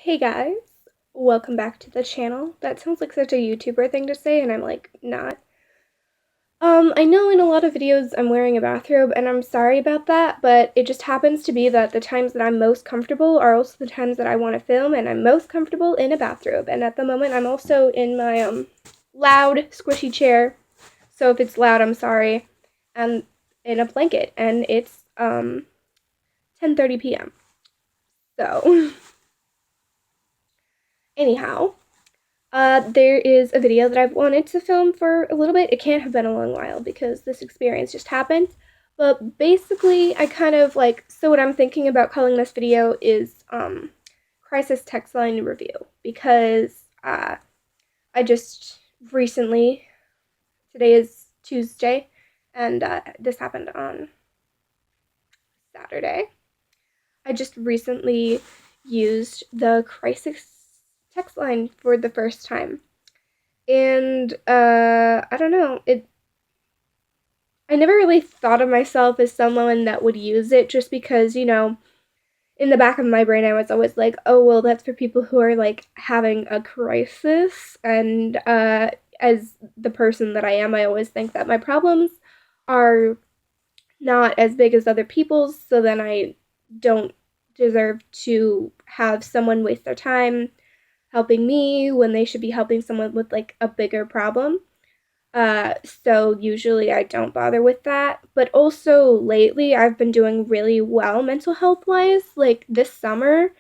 Hey guys, welcome back to the channel. That sounds like such a YouTuber thing to say, and I'm like, not. I know in a lot of videos I'm wearing a bathrobe, and I'm sorry about that, but it just happens to be that the times that I'm most comfortable are also the times that I want to film, and I'm most comfortable in a bathrobe. And at the moment, I'm also in my loud, squishy chair, so if it's loud, I'm sorry, and in a blanket, and it's 10:30 p.m. So, anyhow. There is a video that I've wanted to film for a little bit. It can't have been a long while because this experience just happened. But basically, I kind of so what I'm thinking about calling this video is crisis text line review because I just recently, today is Tuesday, and this happened on Saturday. I just recently used the crisis text line for the first time. And I don't know, I never really thought of myself as someone that would use it just because, in the back of my brain I was always like, oh well, that's for people who are like having a crisis. And as the person that I am, I always think that my problems are not as big as other people's, so then I don't deserve to have someone waste their time helping me when they should be helping someone with like a bigger problem. So usually I don't bother with that. But also lately I've been doing really well mental health wise. Like this summer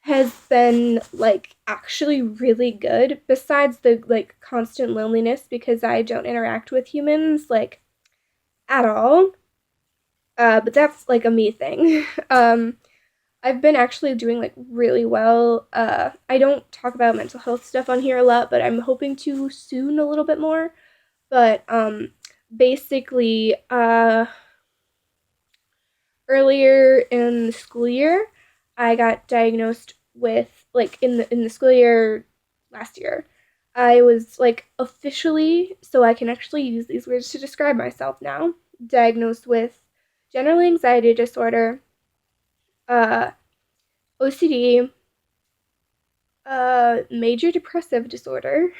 has been like actually really good besides the like constant loneliness because I don't interact with humans like at all. But that's like a me thing. I've been actually doing like really well. I don't talk about mental health stuff on here a lot, but I'm hoping to soon a little bit more. But basically, earlier in the school year, I got diagnosed with like in the school year last year. I was like officially, so I can actually use these words to describe myself now, diagnosed with general anxiety disorder, uh, OCD, major depressive disorder,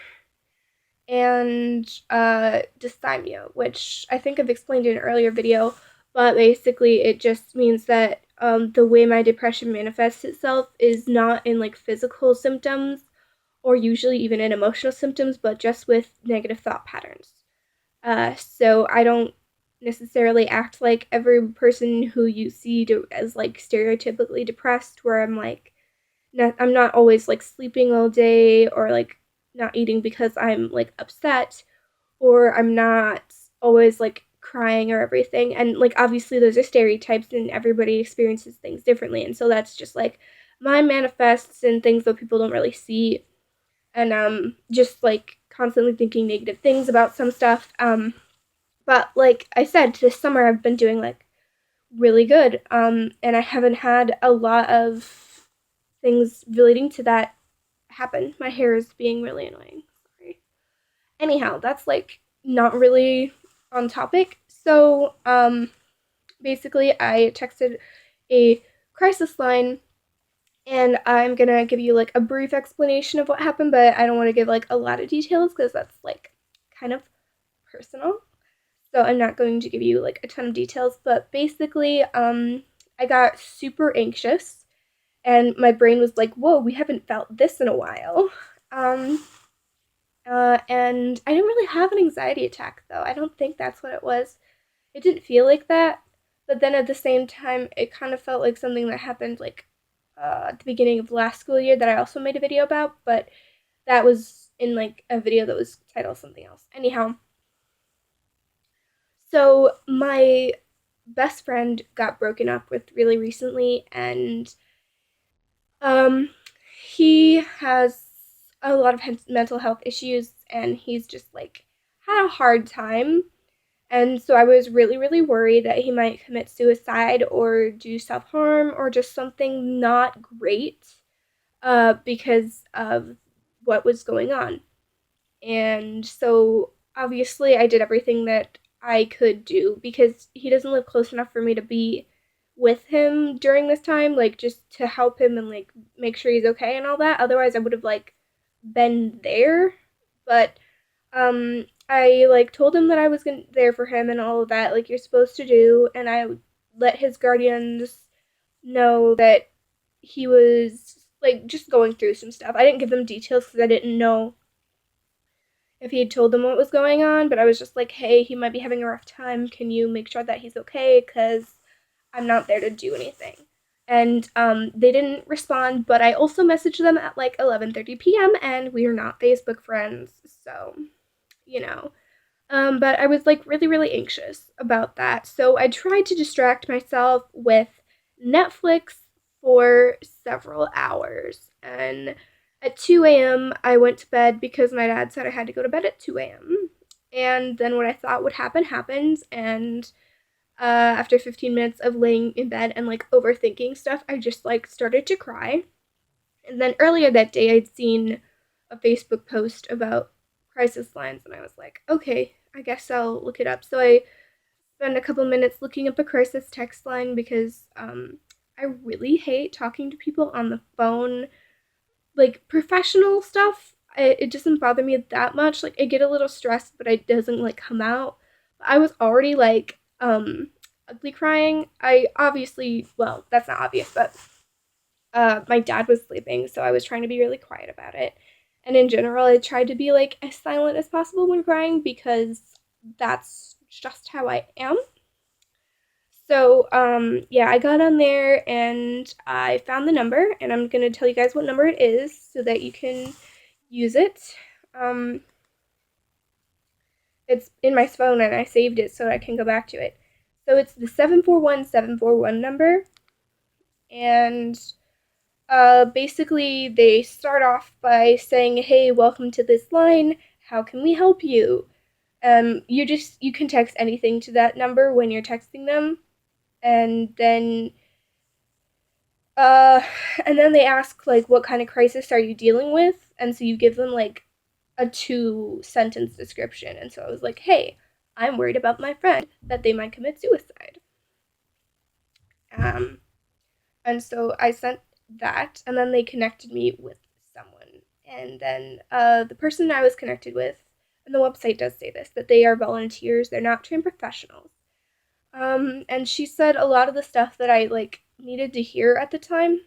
and dysthymia, which I think I've explained in an earlier video, but basically it just means that the way my depression manifests itself is not in like physical symptoms or usually even in emotional symptoms, but just with negative thought patterns. So I don't necessarily act like every person who you see as like stereotypically depressed, where I'm not always like sleeping all day or like not eating because I'm like upset, or I'm not always like crying or everything. And like obviously those are stereotypes and everybody experiences things differently. And so that's just like mine manifests in things that people don't really see. And just like constantly thinking negative things about some stuff. But like I said, this summer I've been doing like really good. And I haven't had a lot of things relating to that happen. My hair is being really annoying. Sorry. Anyhow, that's like not really on topic. So, basically, I texted a crisis line, and I'm gonna give you like a brief explanation of what happened, but I don't want to give like a lot of details because that's like kind of personal. So I'm not going to give you like a ton of details, but basically, I got super anxious and my brain was like, whoa, we haven't felt this in a while. Um, and I didn't really have an anxiety attack, though. I don't think that's what it was. It didn't feel like that, but then at the same time, it kind of felt like something that happened like at the beginning of last school year that I also made a video about, but that was in like a video that was titled something else. Anyhow, so my best friend got broken up with really recently, and Um, he has a lot of mental health issues, and he's just like had a hard time. And so I was really, really worried that he might commit suicide or do self harm or just something not great because of what was going on. And so obviously I did everything that I could do because he doesn't live close enough for me to be with him during this time, like just to help him and like make sure he's okay and all that. Otherwise, I would have like been there. But I like told him that I was there for him and all of that, like you're supposed to do, and I let his guardians know that he was like just going through some stuff. I didn't give them details because I didn't know if he had told them what was going on, but I was just like, hey, he might be having a rough time. Can you make sure that he's okay? Because I'm not there to do anything. And they didn't respond, but I also messaged them at like 11:30 p.m. and we are not Facebook friends, so you know. But I was like really, really anxious about that. So I tried to distract myself with Netflix for several hours. And at 2 a.m., I went to bed because my dad said I had to go to bed at 2 a.m. And then what I thought would happen happened. And after 15 minutes of laying in bed and like overthinking stuff, I just like started to cry. And then earlier that day, I'd seen a Facebook post about crisis lines, and I was like, okay, I guess I'll look it up. So I spent a couple minutes looking up a crisis text line because I really hate talking to people on the phone. Like professional stuff, it doesn't bother me that much. Like I get a little stressed, but it doesn't like come out. I was already like ugly crying. I obviously, well, that's not obvious, but my dad was sleeping, so I was trying to be really quiet about it. And in general, I tried to be like as silent as possible when crying because that's just how I am. So, yeah, I got on there and I found the number, and I'm gonna tell you guys what number it is so that you can use it. Um, it's in my phone and I saved it so I can go back to it. So it's the 741-741 number, and basically, they start off by saying, "Hey, welcome to this line. How can we help you?" You can text anything to that number when you're texting them, and then uh, and then they ask like, "What kind of crisis are you dealing with?" And so you give them like a 2 sentence description. And so I was like, "Hey, I'm worried about my friend that they might commit suicide." Um, And so I sent that, and then they connected me with someone. And then the person I was connected with, and the website does say this, that they are volunteers, they're not trained professionals. And she said a lot of the stuff that I like needed to hear at the time.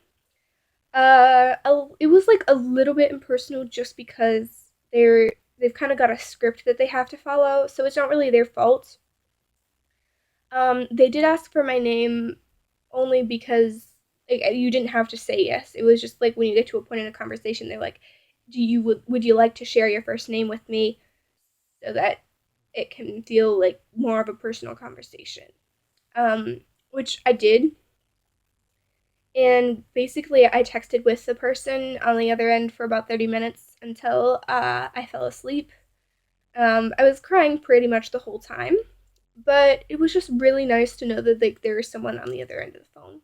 It was like a little bit impersonal just because they've kind of got a script that they have to follow, so it's not really their fault. They did ask for my name only because like, you didn't have to say yes. It was just like when you get to a point in a conversation, they're like, would you like to share your first name with me so that it can feel like more of a personal conversation?" Which I did. And basically, I texted with the person on the other end for about 30 minutes until I fell asleep. I was crying pretty much the whole time, but it was just really nice to know that like there was someone on the other end of the phone,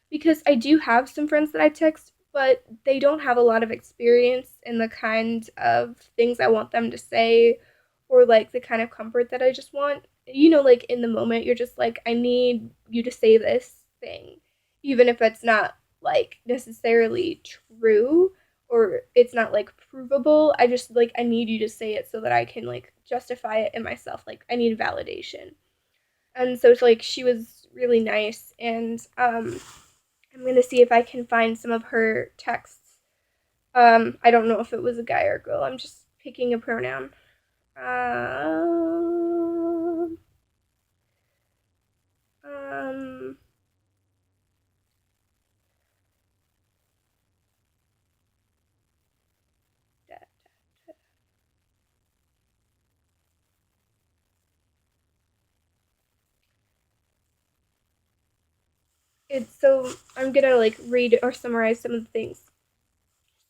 because I do have some friends that I text, but they don't have a lot of experience in the kind of things I want them to say, or like the kind of comfort that I just want. You know, like in the moment, you're just like, I need you to say this thing, even if it's not like necessarily true or it's not like provable. I just like, I need you to say it so that I can like justify it in myself. Like, I need validation. And so it's like, she was really nice, and I'm gonna see if I can find some of her texts. I don't know if it was a guy or a girl. I'm just picking a pronoun. Um, um, it's so I'm gonna like read or summarize some of the things.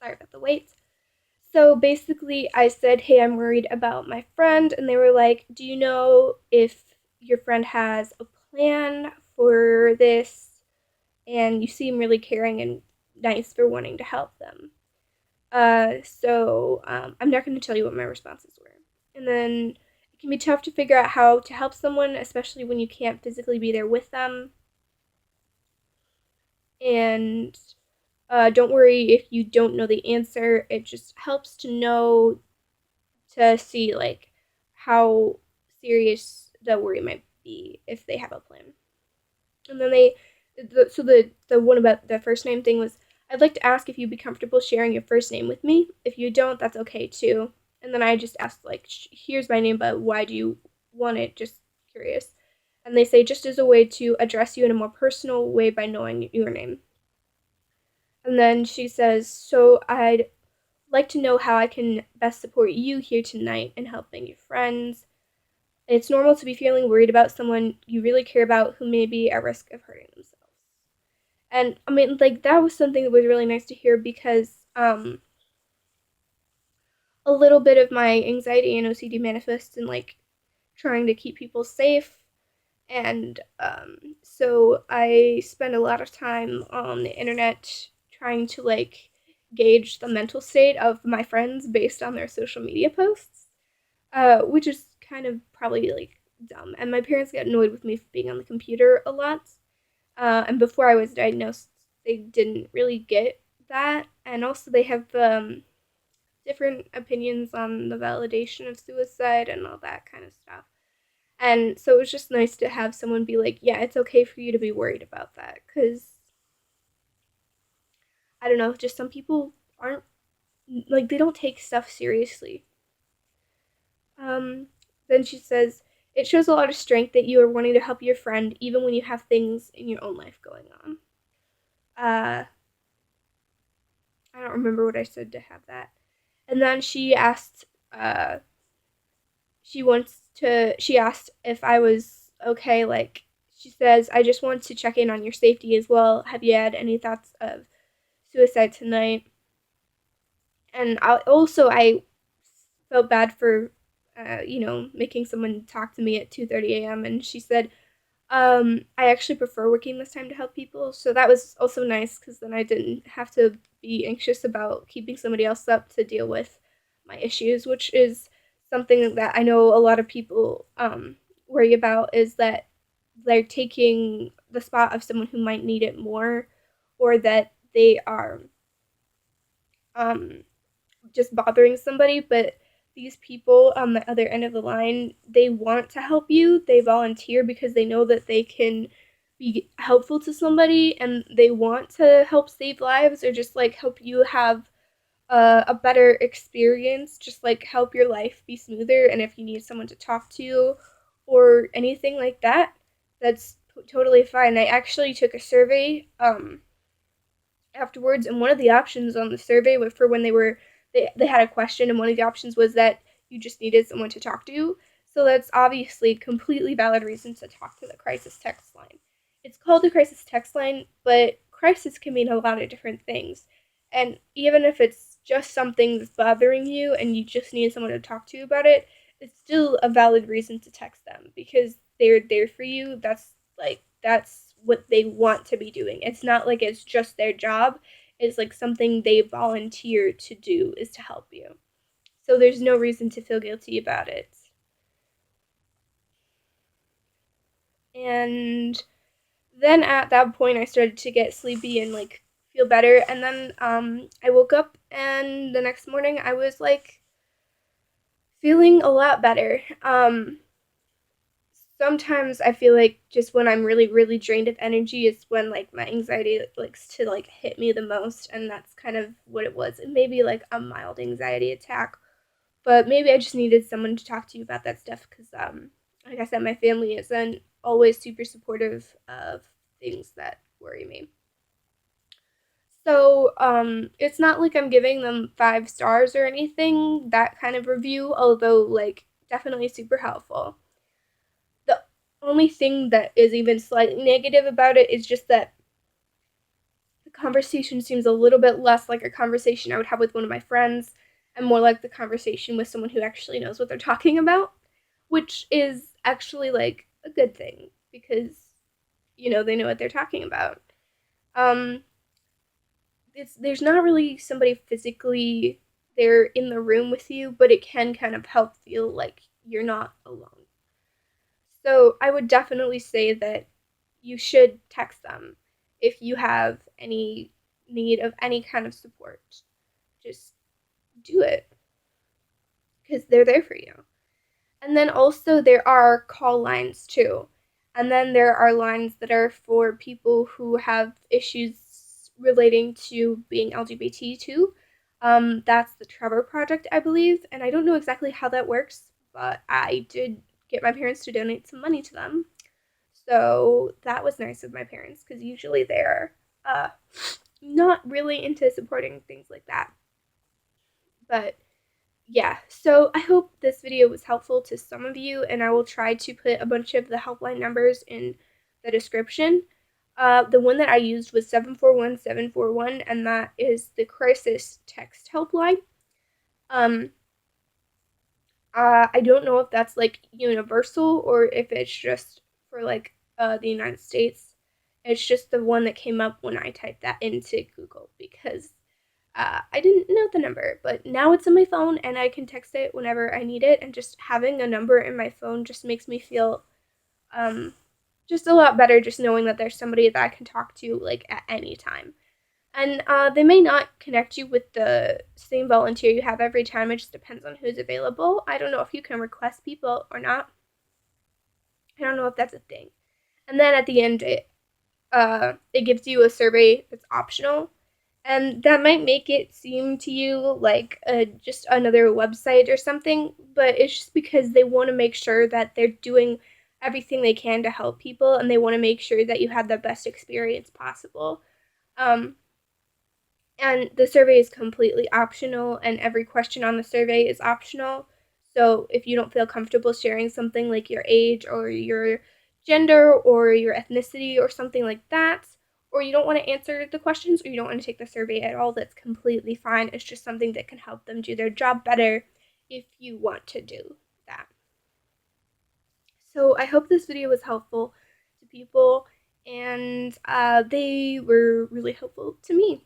Sorry about the wait. So basically, I said, "Hey, I'm worried about my friend," and they were like, "Do you know if your friend has a plan for this? And you seem really caring and nice for wanting to help them." I'm not going to tell you what my responses were. And then it can be tough to figure out how to help someone, especially when you can't physically be there with them. And don't worry if you don't know the answer. It just helps to know, to see like how serious the worry might be if they have a plan. And then the one about the first name thing was, I'd like to ask if you'd be comfortable sharing your first name with me. If you don't, that's okay too. And then I just asked like, here's my name, but why do you want it? Just curious. And they say just as a way to address you in a more personal way by knowing your name. And then she says, so I'd like to know how I can best support you here tonight in helping your friends. It's normal to be feeling worried about someone you really care about who may be at risk of hurting themselves. And I mean, like, that was something that was really nice to hear because a little bit of my anxiety and OCD manifests in like trying to keep people safe. And so I spend a lot of time on the internet trying to like gauge the mental state of my friends based on their social media posts, which is kind of probably like dumb. And my parents get annoyed with me for being on the computer a lot. And before I was diagnosed, they didn't really get that. And also, they have different opinions on the validation of suicide and all that kind of stuff. And so it was just nice to have someone be like, yeah, it's okay for you to be worried about that. Because, I don't know, just some people aren't, like, they don't take stuff seriously. Um, then she says, it shows a lot of strength that you are wanting to help your friend even when you have things in your own life going on. Uh, I don't remember what I said to have that. And then she asked, she asked if I was okay. Like, she says, I just want to check in on your safety as well. Have you had any thoughts of suicide tonight? And I felt bad for, making someone talk to me at 2:30 a.m. And she said, I actually prefer working this time to help people. So that was also nice because then I didn't have to be anxious about keeping somebody else up to deal with my issues, which is something that I know a lot of people worry about, is that they're taking the spot of someone who might need it more, or that they are um, just bothering somebody. But these people on the other end of the line, they want to help you. They volunteer because they know that they can be helpful to somebody, and they want to help save lives or just like help you have a better experience, just like help your life be smoother. And if you need someone to talk to or anything like that, that's totally fine. I actually took a survey afterwards, and one of the options on the survey was for when they had a question, and one of the options was that you just needed someone to talk to. So that's obviously completely valid reason to talk to the crisis text line. It's called the crisis text line, but crisis can mean a lot of different things. And even if it's just something that's bothering you and you just need someone to talk to about it, it's still a valid reason to text them because they're there for you. That's what they want to be doing. It's not like it's just their job. It's like something they volunteer to do, is to help you. So there's no reason to feel guilty about it. And then at that point I started to get sleepy and like feel better, and then I woke up and the next morning I was like feeling a lot better. Sometimes I feel like just when I'm really really drained of energy is when like my anxiety likes to like hit me the most, and that's kind of what it was. It may be like a mild anxiety attack, but maybe I just needed someone to talk to you about that stuff because like I said, my family isn't always super supportive of things that worry me. So it's not like I'm giving them 5 stars or anything, that kind of review, although like definitely super helpful. The only thing that is even slightly negative about it is just that the conversation seems a little bit less like a conversation I would have with one of my friends and more like the conversation with someone who actually knows what they're talking about, which is actually like a good thing because they know what they're talking about. Um there's not really somebody physically there in the room with you, but it can kind of help feel like you're not alone. So I would definitely say that you should text them. if you have any need of any kind of support. Just do it because they're there for you. And then also there are call lines too. And then there are lines that are for people who have issues relating to being LGBT too. That's the Trevor Project, I believe, and I don't know exactly how that works, but I did get my parents to donate some money to them. So that was nice of my parents because usually they're uh, not really into supporting things like that. But yeah, so I hope this video was helpful to some of you, and I will try to put a bunch of the helpline numbers in the description. The one that I used was 741-741, and that is the crisis text helpline. Um, I don't know if that's like universal or if it's just for like the United States. It's just the one that came up when I typed that into Google because I didn't know the number, but now it's on my phone and I can text it whenever I need it. And just having a number in my phone just makes me feel um, just a lot better, just knowing that there's somebody that I can talk to like at any time. And they may not connect you with the same volunteer you have every time. It just depends on who's available. I don't know if you can request people or not. I don't know if that's a thing. And then at the end, it gives you a survey that's optional, and that might make it seem to you like just another website or something, but it's just because they want to make sure that they're doing everything they can to help people, and they want to make sure that you have the best experience possible. Um, and the survey is completely optional, and every question on the survey is optional. So if you don't feel comfortable sharing something like your age or your gender or your ethnicity or something like that, or you don't want to answer the questions or you don't want to take the survey at all, that's completely fine. It's just something that can help them do their job better if you want to do that. So I hope this video was helpful to people, and they were really helpful to me.